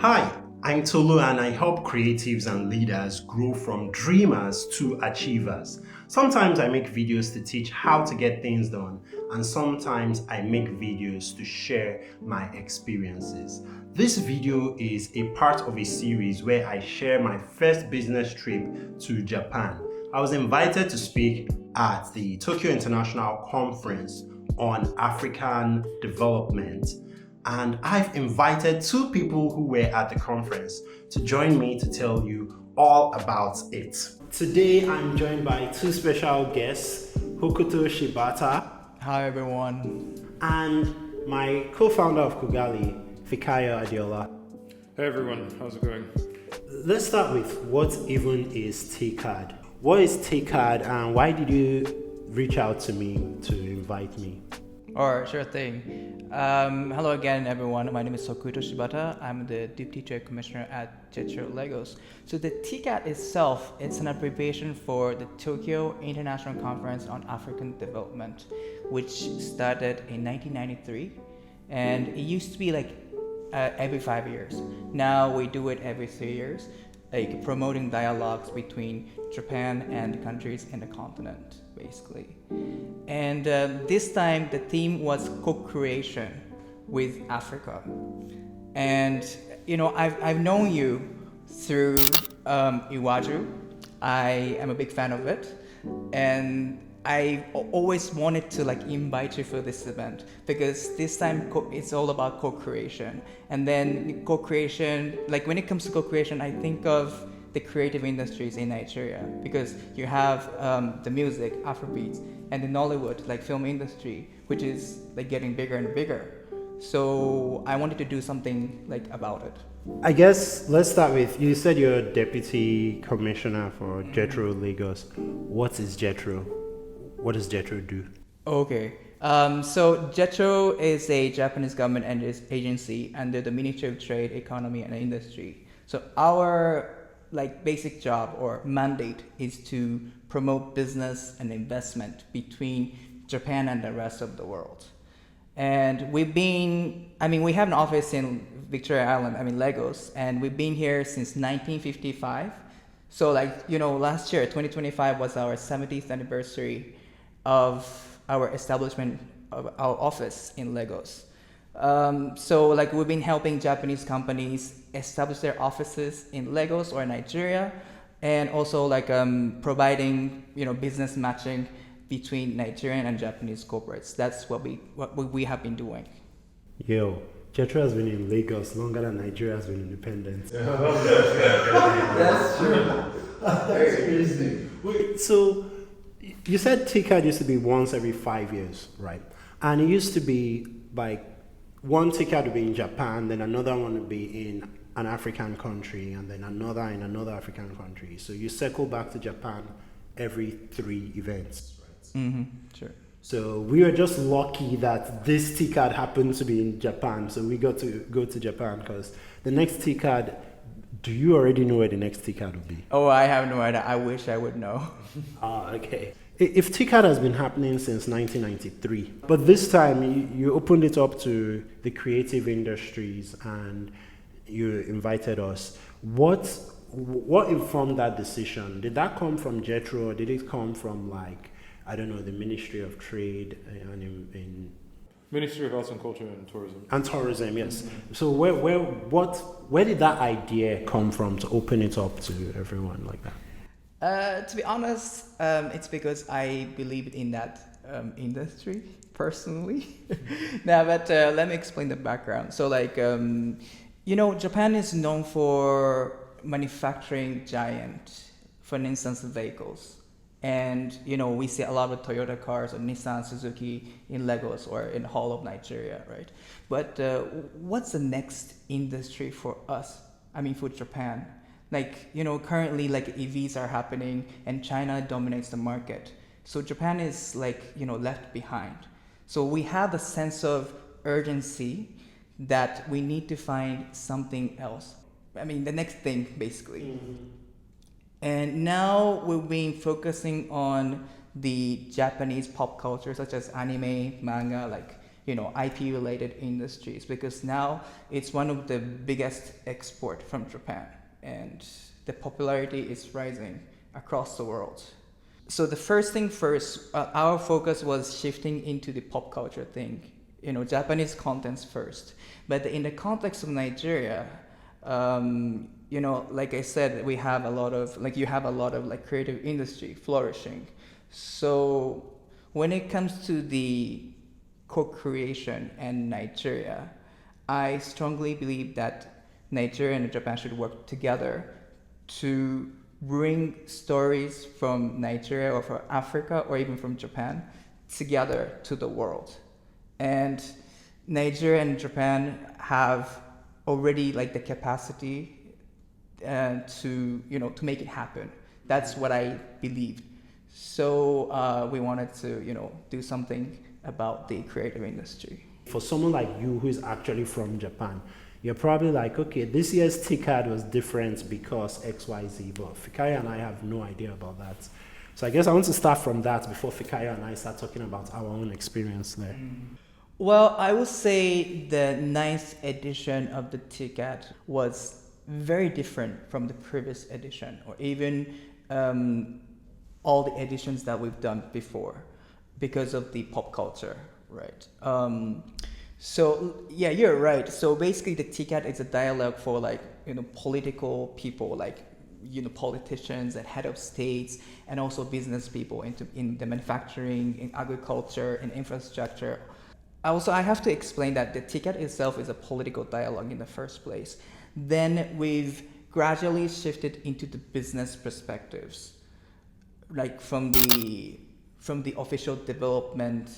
Hi, I'm Tolu and I help creatives and leaders grow from dreamers to achievers. Sometimes I make videos to teach how to get things done, and sometimes I make videos to share my experiences. This video is a part of a series where I share my first business trip to Japan. I was invited to speak at the Tokyo International Conference on African Development. And I've invited two people who were at the conference to join me to tell you all about it. Today I'm joined by two special guests, Hokuto Shibata. Hi everyone. And my co-founder of Kugali, Fikayo Adeola. Hey everyone, how's it going? Let's start with what even is TICAD? What is TICAD and why did you reach out to me to invite me? Alright, sure thing. Hello again everyone, my name is Hokuto Shibata. I'm the Deputy Trade Commissioner at JETRO Lagos. So the TICAD itself, it's an abbreviation for the Tokyo International Conference on African Development, which started in 1993, and it used to be like every 5 years. Now we do it every 3 years, like promoting dialogues between Japan and the countries in the continent, basically. And this time the theme was co-creation with Africa. And you know, I've known you through Iwaju. I am a big fan of it, and I always wanted to like invite you for this event because this time it's all about co-creation. And then co-creation, like when it comes to co-creation, I think of the creative industries in Nigeria because you have the music, Afrobeats, and the Nollywood, like film industry, which is like getting bigger and bigger. So I wanted to do something like about it. I guess let's start with, you said you're Deputy Commissioner for JETRO Lagos. What is JETRO? What does JETRO do? Okay, so JETRO is a Japanese government agency under the Ministry of Trade, Economy and Industry. So our like basic job or mandate is to promote business and investment between Japan and the rest of the world. And we have an office in Victoria Island, Lagos, and we've been here since 1955. So like, you know, last year, 2025 was our 70th anniversary of our establishment of our office in Lagos. So like we've been helping Japanese companies establish their offices in Lagos or Nigeria, and also like providing, you know, business matching between Nigerian and Japanese corporates. That's what we have been doing. Yo, JETRO has been in Lagos longer than Nigeria has been independent. That's true. That's crazy. Wait, so you said TICAD used to be once every 5 years, right? And it used to be like one TICAD would be in Japan, then another one would be in an African country, and then another in another African country. So you circle back to Japan every 3 events, right? Mm-hmm. Sure. So we were just lucky that this TICAD happened to be in Japan, so we got to go to Japan because the next TICAD, do you already know where the next TICAD will be? Oh, I have no idea. I wish I would know. Okay. If TICAD has been happening since 1993, but this time you opened it up to the creative industries and you invited us. What informed that decision? Did that come from JETRO, or did it come from like, I don't know, the Ministry of Trade and in Ministry of Arts and Culture and Tourism. And tourism, yes. Mm-hmm. So where did that idea come from to open it up to everyone like that? To be honest, it's because I believe in that industry personally. Now, but let me explain the background. So like, you know, Japan is known for manufacturing giant, for instance, vehicles. And, you know, we see a lot of Toyota cars or Nissan, Suzuki in Lagos or in the whole of Nigeria, right? But what's the next industry for us? For Japan? Like, you know, currently like EVs are happening and China dominates the market. So Japan is like, you know, left behind. So we have a sense of urgency that we need to find something else. The next thing basically. Mm-hmm. And now we've been focusing on the Japanese pop culture such as anime, manga, like IP-related industries, because now it's one of the biggest export from Japan, and the popularity is rising across the world. So the first thing first, our focus was shifting into the pop culture thing, Japanese contents first. But in the context of Nigeria, like I said, we have a lot of creative industry flourishing. So when it comes to the co-creation and Nigeria, I strongly believe that Nigeria and Japan should work together to bring stories from Nigeria or from Africa or even from Japan together to the world. And Nigeria and Japan have already the capacity to make it happen. That's what I believed. So we wanted to do something about the creative industry. For someone like you who is actually from Japan, you're probably like, okay, this year's TICAD was different because XYZ, but Fikayo and I have no idea about that. So I guess I want to start from that before Fikayo and I start talking about our own experience there. Well, I would say the ninth edition of the TICAD was very different from the previous edition, or even all the editions that we've done before, because of the pop culture, right? So yeah, you're right. So basically, the TICAD is a dialogue for political people, politicians and head of states, and also business people in the manufacturing, in agriculture, in infrastructure. Also, I have to explain that the TICAD itself is a political dialogue in the first place. Then we've gradually shifted into the business perspectives, from the official development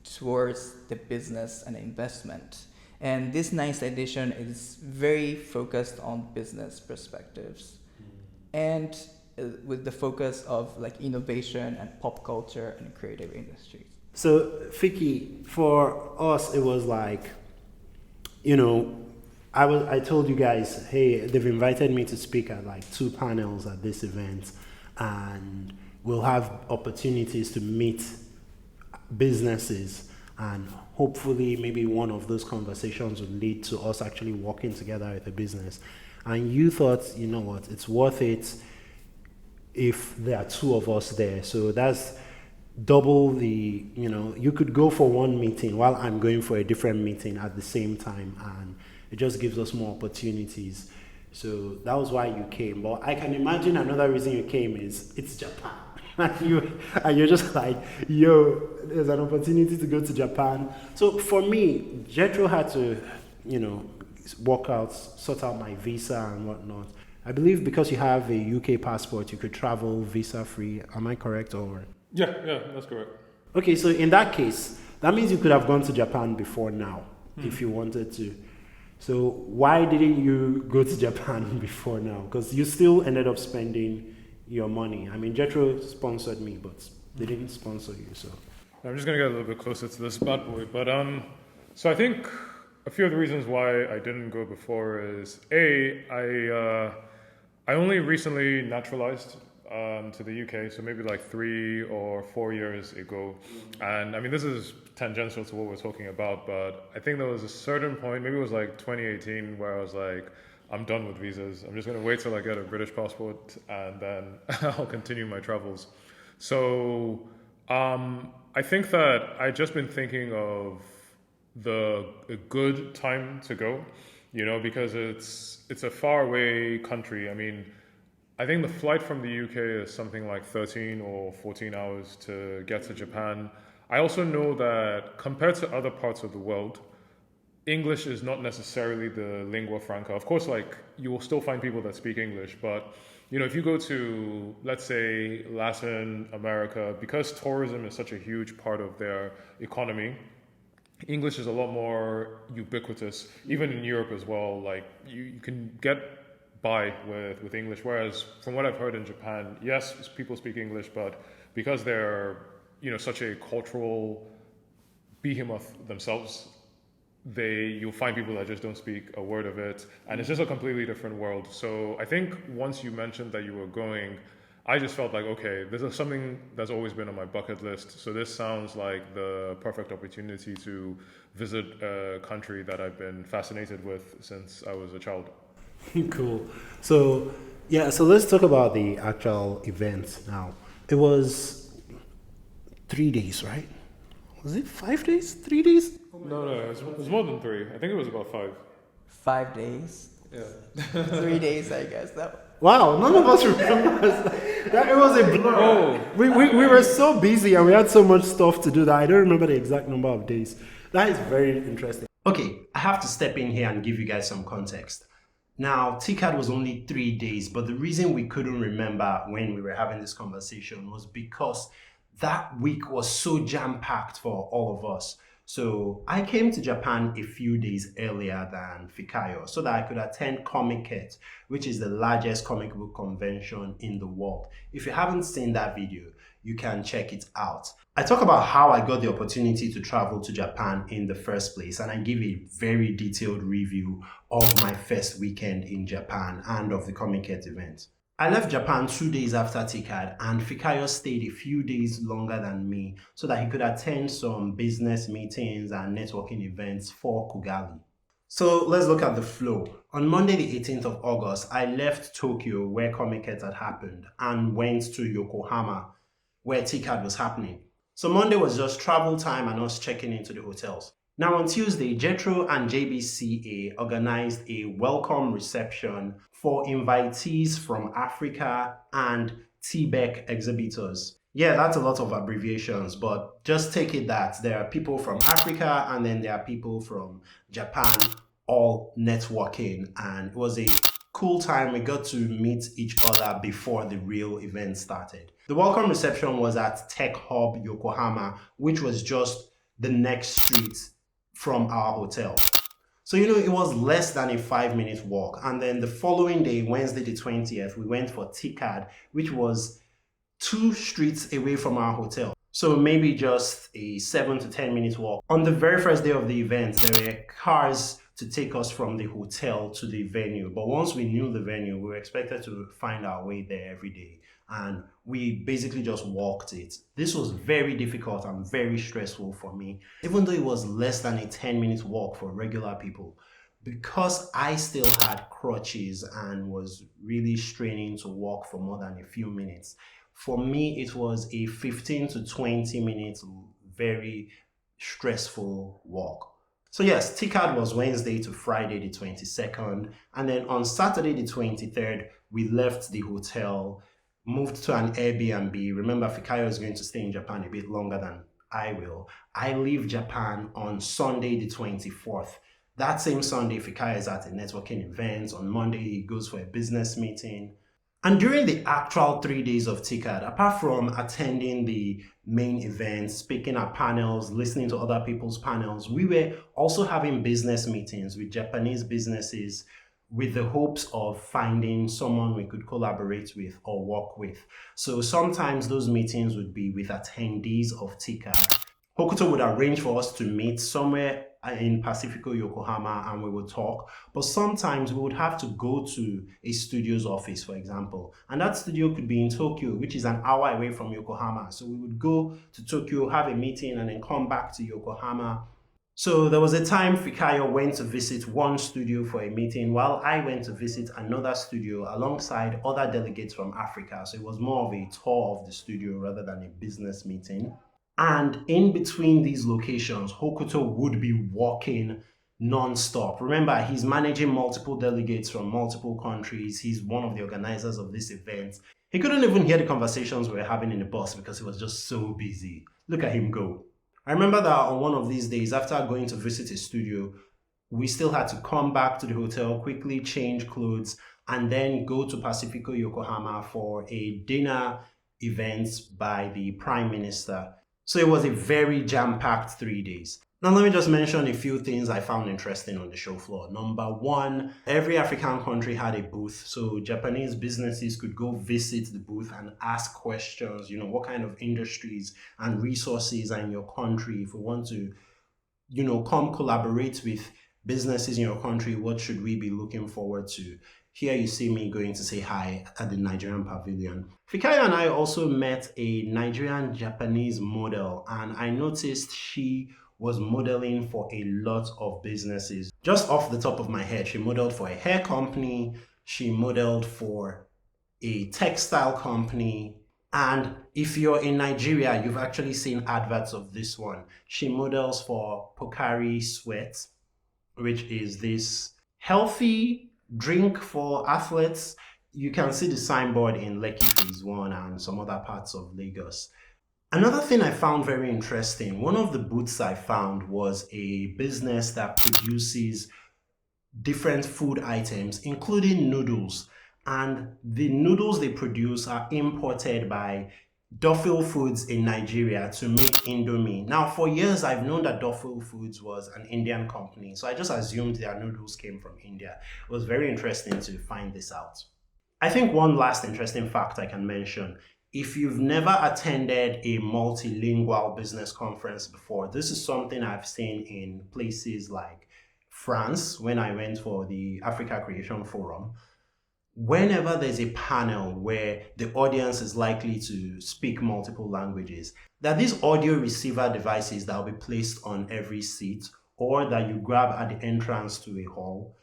towards the business and investment. And this ninth edition is very focused on business perspectives, and with the focus of innovation and pop culture and creative industries. So, Fiki, for us, it was I told you guys, hey, they've invited me to speak at 2 panels at this event, and we'll have opportunities to meet businesses, and hopefully maybe one of those conversations would lead to us actually working together with a business. And you thought, you know what, it's worth it if there are 2 of us there. So that's double the, you could go for one meeting while I'm going for a different meeting at the same time, and it just gives us more opportunities. So that was why you came. But I can imagine another reason you came is it's Japan. and you're just yo, there's an opportunity to go to Japan. So for me, JETRO had to, sort out my visa and whatnot. I believe because you have a UK passport, you could travel visa-free. Am I correct? Or Yeah, that's correct. Okay, so in that case, that means you could have gone to Japan before now, if you wanted to. So why didn't you go to Japan before now? Because you still ended up spending your money. I mean, JETRO sponsored me, but they didn't sponsor you, so. I'm just going to get a little bit closer to this bad boy. But so I think a few of the reasons why I didn't go before is, I only recently naturalized to the UK, so maybe 3 or 4 years ago. And I mean, this is tangential to what we're talking about, but I think there was a certain point, maybe it was 2018, where I was I'm done with visas. I'm just going to wait till I get a British passport, and then I'll continue my travels. So I think that I've just been thinking of a good time to go, because it's a far away country. I mean, I think the flight from the UK is something like 13 or 14 hours to get to Japan. I also know that compared to other parts of the world, English is not necessarily the lingua franca. Of course, you will still find people that speak English, but if you go to, let's say, Latin America, because tourism is such a huge part of their economy, English is a lot more ubiquitous. Even in Europe as well, you can get by with English, whereas from what I've heard in Japan, yes, people speak English, but because they're such a cultural behemoth themselves, you'll find people that just don't speak a word of it, and it's just a completely different world. So I think once you mentioned that you were going, I just felt like, okay, this is something that's always been on my bucket list. So this sounds like the perfect opportunity to visit a country that I've been fascinated with since I was a child. Cool. So, yeah, so let's talk about the actual event now. It was 3 days, right? Was it 5 days? 3 days? No, it was more than 3. I think it was about 5. 5 days. Yeah. 3 days, I guess. Wow, none of us remember. It was a blur. Oh. We were so busy and we had so much stuff to do that I don't remember the exact number of days. That is very interesting. Okay, I have to step in here and give you guys some context. Now, TICAD was only 3 days, but the reason we couldn't remember when we were having this conversation was because that week was so jam-packed for all of us. So I came to Japan a few days earlier than Fikayo so that I could attend Comic-Con, which is the largest comic book convention in the world. If you haven't seen that video, you can check it out. I talk about how I got the opportunity to travel to Japan in the first place, and I give a very detailed review of my first weekend in Japan and of the Comic-Con event. I left Japan 2 days after TICAD, and Fikayo stayed a few days longer than me so that he could attend some business meetings and networking events for Kugali. So let's look at the flow. On Monday the 18th of August, I left Tokyo where Comic-Con had happened and went to Yokohama where TICAD was happening. So Monday was just travel time and us checking into the hotels. Now on Tuesday, JETRO and JBCA organized a welcome reception for invitees from Africa and TBEC exhibitors. Yeah, that's a lot of abbreviations, but just take it that there are people from Africa and then there are people from Japan all networking, and it was a cool time. We got to meet each other before the real event started. The welcome reception was at TechHub Yokohama, which was just the next street from our hotel. So, it was less than a 5-minute walk. And then the following day, Wednesday the 20th, we went for TICAD, which was 2 streets away from our hotel. So maybe just a 7 to 10 minute walk. On the very first day of the event, there were cars to take us from the hotel to the venue. But once we knew the venue, we were expected to find our way there every day. And we basically just walked it. This was very difficult and very stressful for me, even though it was less than a 10-minute walk for regular people. Because I still had crutches and was really straining to walk for more than a few minutes, for me it was a 15 to 20 minutes very stressful walk. So yes, TICAD was Wednesday to Friday the 22nd, and then on Saturday the 23rd, we left the hotel, moved to an Airbnb. Remember, Fikayo is going to stay in Japan a bit longer than I will. I leave Japan on Sunday the 24th. That same Sunday, Fikayo is at a networking event. On Monday, he goes for a business meeting. And during the actual 3 days of TICAD, apart from attending the main events, speaking at panels, listening to other people's panels, we were also having business meetings with Japanese businesses with the hopes of finding someone we could collaborate with or work with. So sometimes those meetings would be with attendees of TICAD. Hokuto would arrange for us to meet somewhere in Pacifico Yokohama and we would talk, but sometimes we would have to go to a studio's office, for example, and that studio could be in Tokyo, which is an hour away from Yokohama. So we would go to Tokyo, have a meeting, and then come back to Yokohama. So there was a time Fikayo went to visit one studio for a meeting while I went to visit another studio alongside other delegates from Africa. So it was more of a tour of the studio rather than a business meeting. And in between these locations, Hokuto would be walking non-stop. Remember, he's managing multiple delegates from multiple countries. He's one of the organizers of this event. He couldn't even hear the conversations we were having in the bus because he was just so busy. Look at him go. I remember that on one of these days, after going to visit his studio, we still had to come back to the hotel, quickly change clothes, and then go to Pacifico Yokohama for a dinner event by the Prime Minister. So it was a very jam-packed 3 days. Now let me just mention a few things I found interesting on the show floor. Number one, every African country had a booth, so Japanese businesses could go visit the booth and ask questions, what kind of industries and resources are in your country if we want to, come collaborate with businesses in your country, what should we be looking forward to? Here you see me going to say hi at the Nigerian Pavilion. Fikayo and I also met a Nigerian Japanese model, and I noticed she was modeling for a lot of businesses. Just off the top of my head, she modeled for a hair company, she modeled for a textile company, and if you're in Nigeria, you've actually seen adverts of this one. She models for Pocari Sweat, which is this healthy drink for athletes. You can see the signboard in Lekki Phase 1 and some other parts of Lagos. Another thing I found very interesting, one of the booths I found was a business that produces different food items, including noodles. And the noodles they produce are imported by Duffield Foods in Nigeria to make Indomie. Now, for years, I've known that Duffield Foods was an Indian company, so I just assumed their noodles came from India. It was very interesting to find this out. I think one last interesting fact I can mention, if you've never attended a multilingual business conference before, this is something I've seen in places like France when I went for the Africa Creation Forum. Whenever there's a panel where the audience is likely to speak multiple languages, there are these audio receiver devices that will be placed on every seat or that you grab at the entrance to a hall,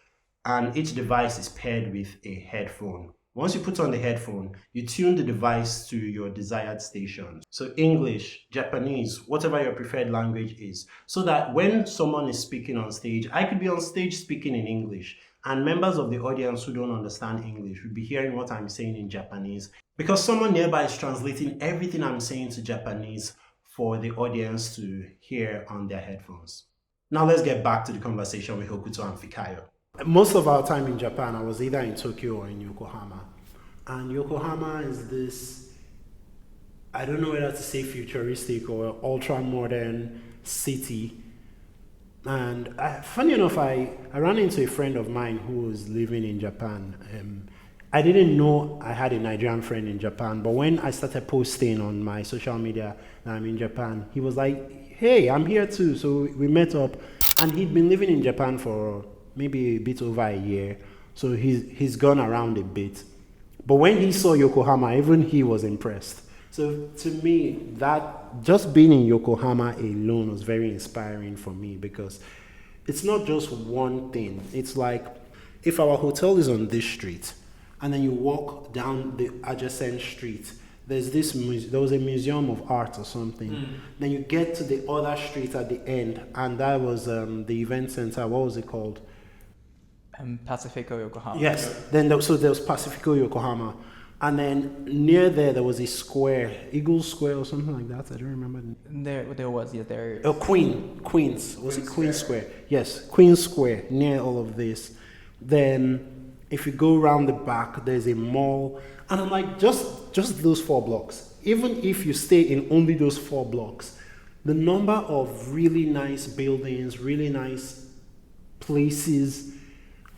and each device is paired with a headphone. Once you put on the headphone, you tune the device to your desired station. So English, Japanese, whatever your preferred language is, so that when someone is speaking on stage, I could be on stage speaking in English, and members of the audience who don't understand English would be hearing what I'm saying in Japanese, because someone nearby is translating everything I'm saying to Japanese for the audience to hear on their headphones. Now let's get back to the conversation with Hokuto and Fikayo. Most of our time in Japan, I was either in Tokyo or in Yokohama. And Yokohama is this, I don't know whether to say futuristic or ultra-modern city. And funny enough, I ran into a friend of mine who was living in Japan. I didn't know I had a Nigerian friend in Japan, but when I started posting on my social media that I'm in Japan, he was like, hey, I'm here too. So we met up, and he'd been living in Japan for maybe a bit over a year. So he's gone around a bit. But when he saw Yokohama, even he was impressed. So to me, that just being in Yokohama alone was very inspiring for me, because it's not just one thing. It's like if our hotel is on this street and then you walk down the adjacent street, there's there was a museum of art or something. Then you get to the other street at the end, and that was the event center. What was it called? Pacifico Yokohama. Yes. Then there was Pacifico Yokohama. And then near there was a square, Eagle Square or something like that. I don't remember. There was, yeah, there. Oh, Queens. Was it Queen Square? Yes, Queen Square, near all of this. Then if you go around the back, there's a mall. And I'm like, just those 4 blocks. Even if you stay in only those 4 blocks, the number of really nice buildings, really nice places,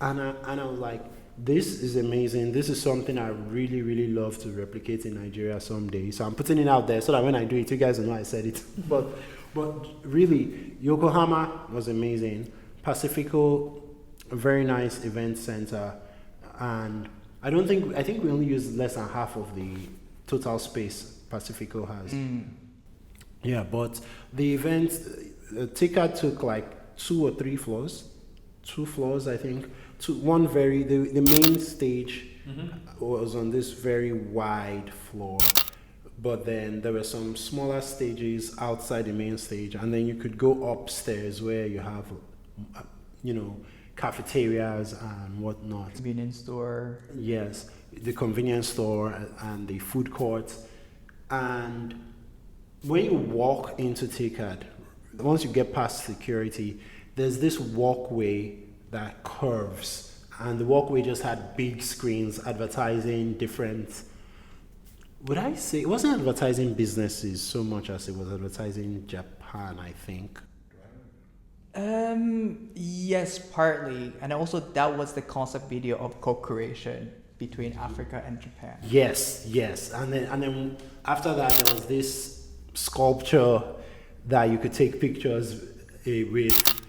and I was like, this is amazing. This is something I really, really love to replicate in Nigeria someday. So I'm putting it out there so that when I do it, you guys will know I said it. But really, Yokohama was amazing. Pacifico, a very nice event center. And I think we only used less than half of the total space Pacifico has. Yeah, but the event, TICAD took like 2 or 3 floors. 2 floors, I think. The main stage was on this very wide floor, but then there were some smaller stages outside the main stage, and then you could go upstairs where you have, cafeterias and whatnot. Convenience store. Yes, the convenience store and the food court. And when you walk into TICAD, once you get past security, there's this walkway that curves, and the walkway just had big screens advertising different, would I say, it wasn't advertising businesses so much as it was advertising Japan, I think. Yes, partly, and also that was the concept video of co-creation between Africa and Japan. Yes, and then after that there was this sculpture that you could take pictures with.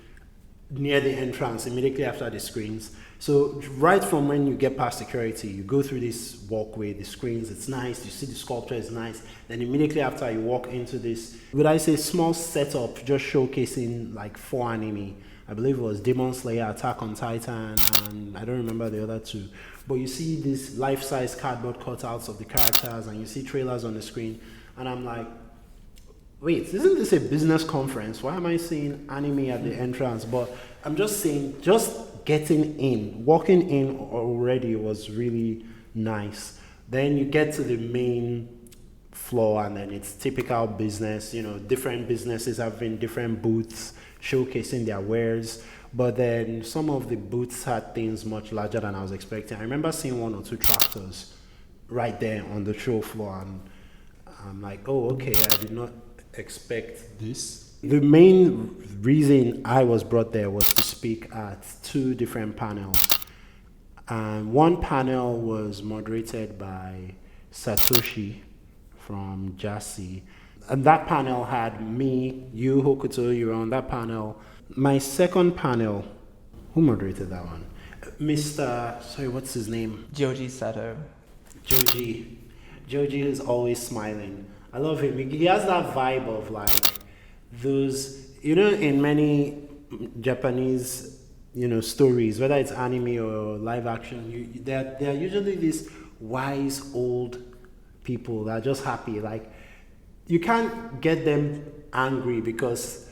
near the entrance, immediately after the screens. So right from when you get past security, you go through this walkway, the screens, it's nice, you see the sculpture is nice. Then immediately after you walk into this, would I say small setup, just showcasing like 4 anime. I believe it was Demon Slayer, Attack on Titan, and I don't remember the other 2. But you see these life-size cardboard cutouts of the characters, and you see trailers on the screen, and I'm like, wait, isn't this a business conference? Why am I seeing anime at the entrance? But I'm just saying, just getting in, walking in already was really nice. Then you get to the main floor, and then it's typical business. You know, different businesses having different booths showcasing their wares. But then some of the booths had things much larger than I was expecting. I remember seeing 1 or 2 tractors right there on the show floor, and I'm like, oh, okay, I did not expect this. The main reason I was brought there was to speak at 2 different panels. And one panel was moderated by Satoshi from Jassy. And that panel had me, you, Hokuto, you were on that panel. My second panel, who moderated that one? What's his name? Joji Sato. Joji is always smiling. I love him. He has that vibe of like those, you know, in many Japanese, you know, stories, whether it's anime or live action, they're usually these wise old people that are just happy. Like, you can't get them angry because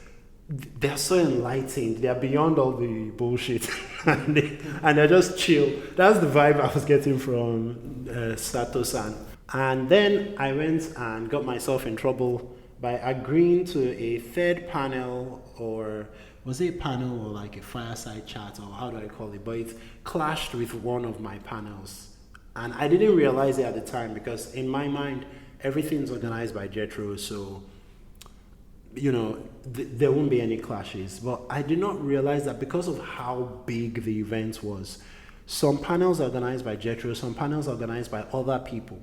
they're so enlightened. They're beyond all the bullshit, and they're just chill. That's the vibe I was getting from Sato-san. And then I went and got myself in trouble by agreeing to a third panel, or was it a panel or like a fireside chat, or how do I call it? But it clashed with one of my panels. And I didn't realize it at the time because in my mind, everything's organized by JETRO, so, you know, there won't be any clashes. But I did not realize that because of how big the event was, some panels are organized by JETRO, some panels are organized by other people.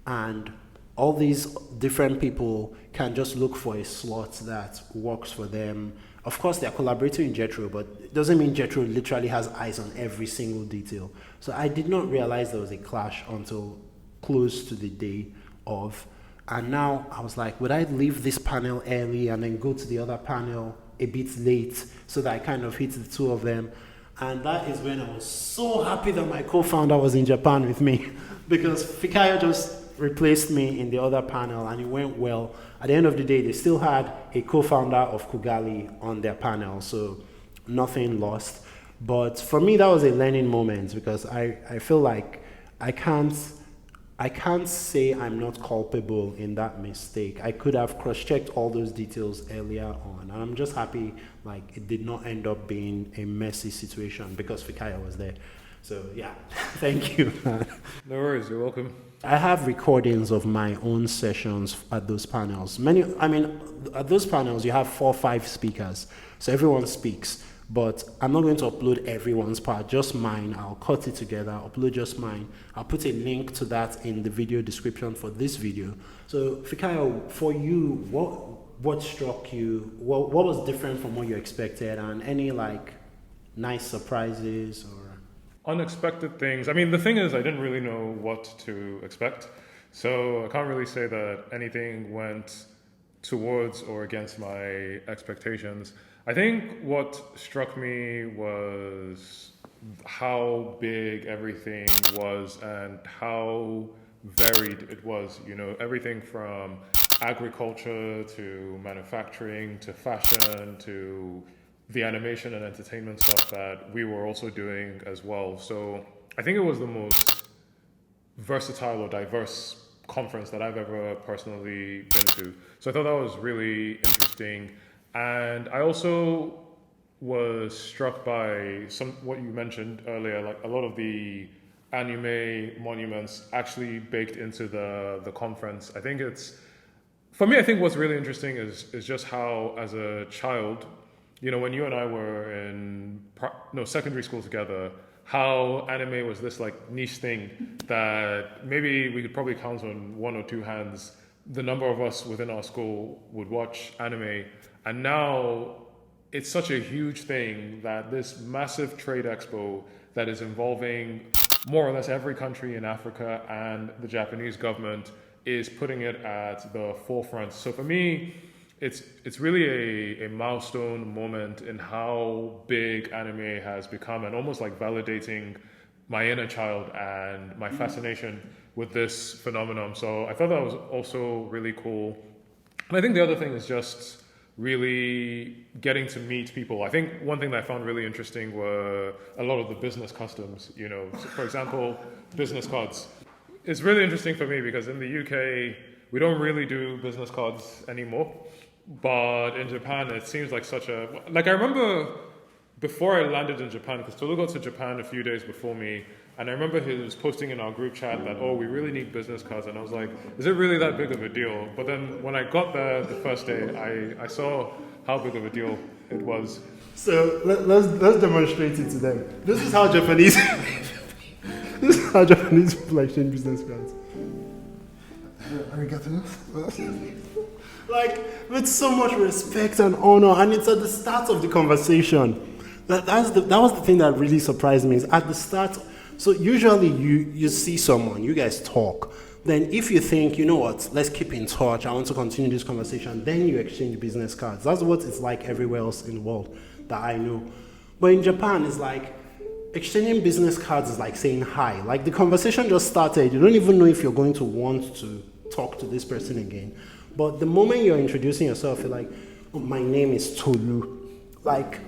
And all these different people can just look for a slot that works for them. Of course, they're collaborating in JETRO, but it doesn't mean JETRO literally has eyes on every single detail. So I did not realize there was a clash until close to the day of. And now I was like, would I leave this panel early and then go to the other panel a bit late so that I kind of hit the 2 of them? And that is when I was so happy that my co-founder was in Japan with me because Fikayo just replaced me in the other panel and it went well. At the end of the day, they still had a co-founder of Kugali on their panel, so nothing lost. But for me, that was a learning moment because I feel like I can't say I'm not culpable in that mistake. I could have cross-checked all those details earlier on, and I'm just happy like it did not end up being a messy situation because Fikayo was there. So yeah, thank you. No worries, you're welcome. I have recordings of my own sessions at those panels. At those panels you have 4 or 5 speakers, so everyone speaks. But I'm not going to upload everyone's part, just mine. I'll cut it together, upload just mine. I'll put a link to that in the video description for this video. So Fikayo, for you, what struck you? What was different from what you expected, and any like nice surprises or unexpected things? I mean, the thing is, I didn't really know what to expect. So I can't really say that anything went towards or against my expectations. I think what struck me was how big everything was and how varied it was. You know, everything from agriculture to manufacturing to fashion to the animation and entertainment stuff that we were also doing as well. So I think it was the most versatile or diverse conference that I've ever personally been to. So I thought that was really interesting. And I also was struck by what you mentioned earlier, like a lot of the anime monuments actually baked into the conference. I think for me, I think what's really interesting is just how, as a child, you know, when you and I were in secondary school together, how anime was this like niche thing that maybe we could probably count on 1 or 2 hands the number of us within our school would watch anime. And now it's such a huge thing that this massive trade expo that is involving more or less every country in Africa, and the Japanese government is putting it at the forefront. So for me, it's really a milestone moment in how big anime has become, and almost like validating my inner child and my fascination with this phenomenon. So I thought that was also really cool. And I think the other thing is just really getting to meet people. I think one thing that I found really interesting were a lot of the business customs, you know. So for example, business cards. It's really interesting for me because in the UK, we don't really do business cards anymore. But in Japan, it seems like such a... Like, I remember before I landed in Japan, because Tolu got to Japan a few days before me, and I remember he was posting in our group chat that, oh, we really need business cards. And I was like, is it really that big of a deal? But then when I got there the first day, I saw how big of a deal it was. So let's demonstrate it to them. This is how Japanese people exchange business cards. Like, with so much respect and honor, and it's at the start of the conversation. That was the thing that really surprised me, is at the start. So usually you see someone, you guys talk. Then if you think, you know what, let's keep in touch, I want to continue this conversation, then you exchange business cards. That's what it's like everywhere else in the world that I know. But in Japan, it's like, exchanging business cards is like saying hi. Like, the conversation just started. You don't even know if you're going to want to talk to this person again. But the moment you're introducing yourself, you're like, oh, my name is Tolu. Like,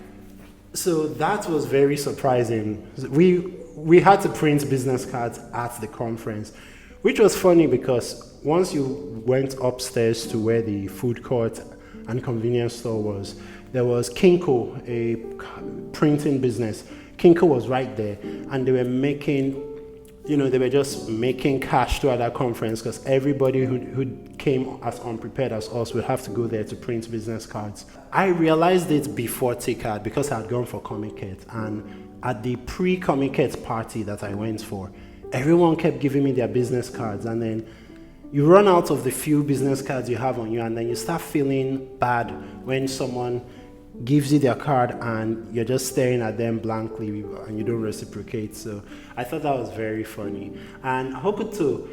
so that was very surprising. We had to print business cards at the conference, which was funny because once you went upstairs to where the food court and convenience store was, there was Kinko, a printing business. Kinko was right there, and they were making, they were just making cash throughout that conference because everybody who came as unprepared as us would have to go there to print business cards. I realized it before TICAD because I had gone for Comiket, and at the pre-Comiket party that I went for, everyone kept giving me their business cards, and then you run out of the few business cards you have on you, and then you start feeling bad when someone gives you their card and you're just staring at them blankly and you don't reciprocate. So I thought that was very funny. And Hokuto,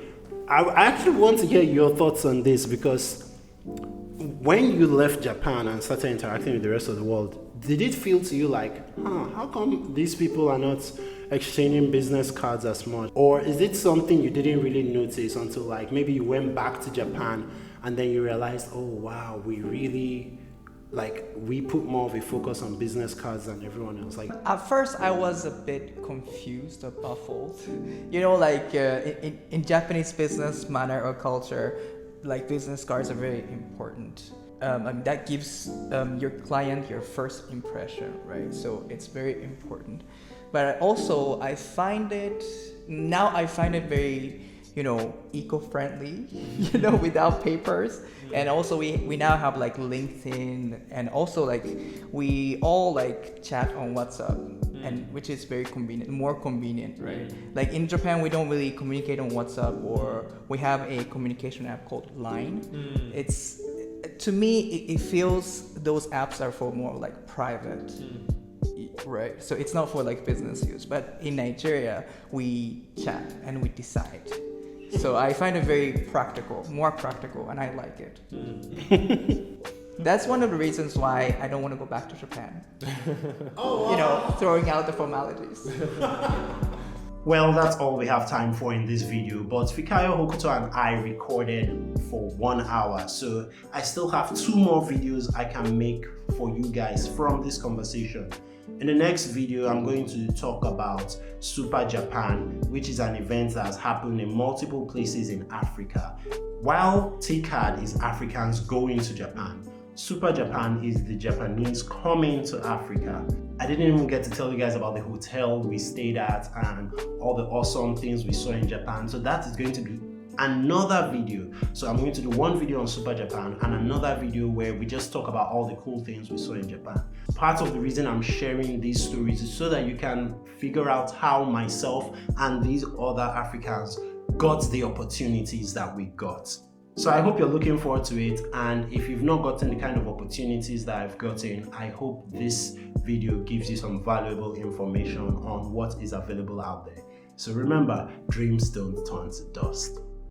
I actually want to hear your thoughts on this, because when you left Japan and started interacting with the rest of the world, did it feel to you like, how come these people are not exchanging business cards as much? Or is it something you didn't really notice until like maybe you went back to Japan and then you realized, oh wow, we put more of a focus on business cards than everyone else? Like, at first I was a bit confused or baffled. In Japanese business manner or culture, like, business cards are very important. That gives your client your first impression, right? So it's very important. But also I find it very, eco-friendly, without papers. And also we now have like LinkedIn, and also like we all like chat on WhatsApp, and which is very convenient, more convenient, right? Like in Japan, we don't really communicate on WhatsApp, or we have a communication app called Line. It's, to me, it feels those apps are for more like private. Right, so it's not for like business use. But in Nigeria, we chat and we decide. So I find it very more practical, and I like it. That's one of the reasons why I don't want to go back to Japan. Throwing out the formalities. Well, that's all we have time for in this video, but Fikayo, Hokuto and I recorded for 1 hour, so I still have 2 more videos I can make for you guys from this conversation. In the next video, I'm going to talk about Super Japan, which is an event that has happened in multiple places in Africa. While TICAD is Africans going to Japan, Super Japan is the Japanese coming to Africa. I didn't even get to tell you guys about the hotel we stayed at and all the awesome things we saw in Japan. So that is going to be another video. So I'm going to do one video on Super Japan and another video where we just talk about all the cool things we saw in Japan. Part of the reason I'm sharing these stories is so that you can figure out how myself and these other Africans got the opportunities that we got. So I hope you're looking forward to it, and if you've not gotten the kind of opportunities that I've gotten, I hope this video gives you some valuable information on what is available out there. So remember, dreams don't turn to dust.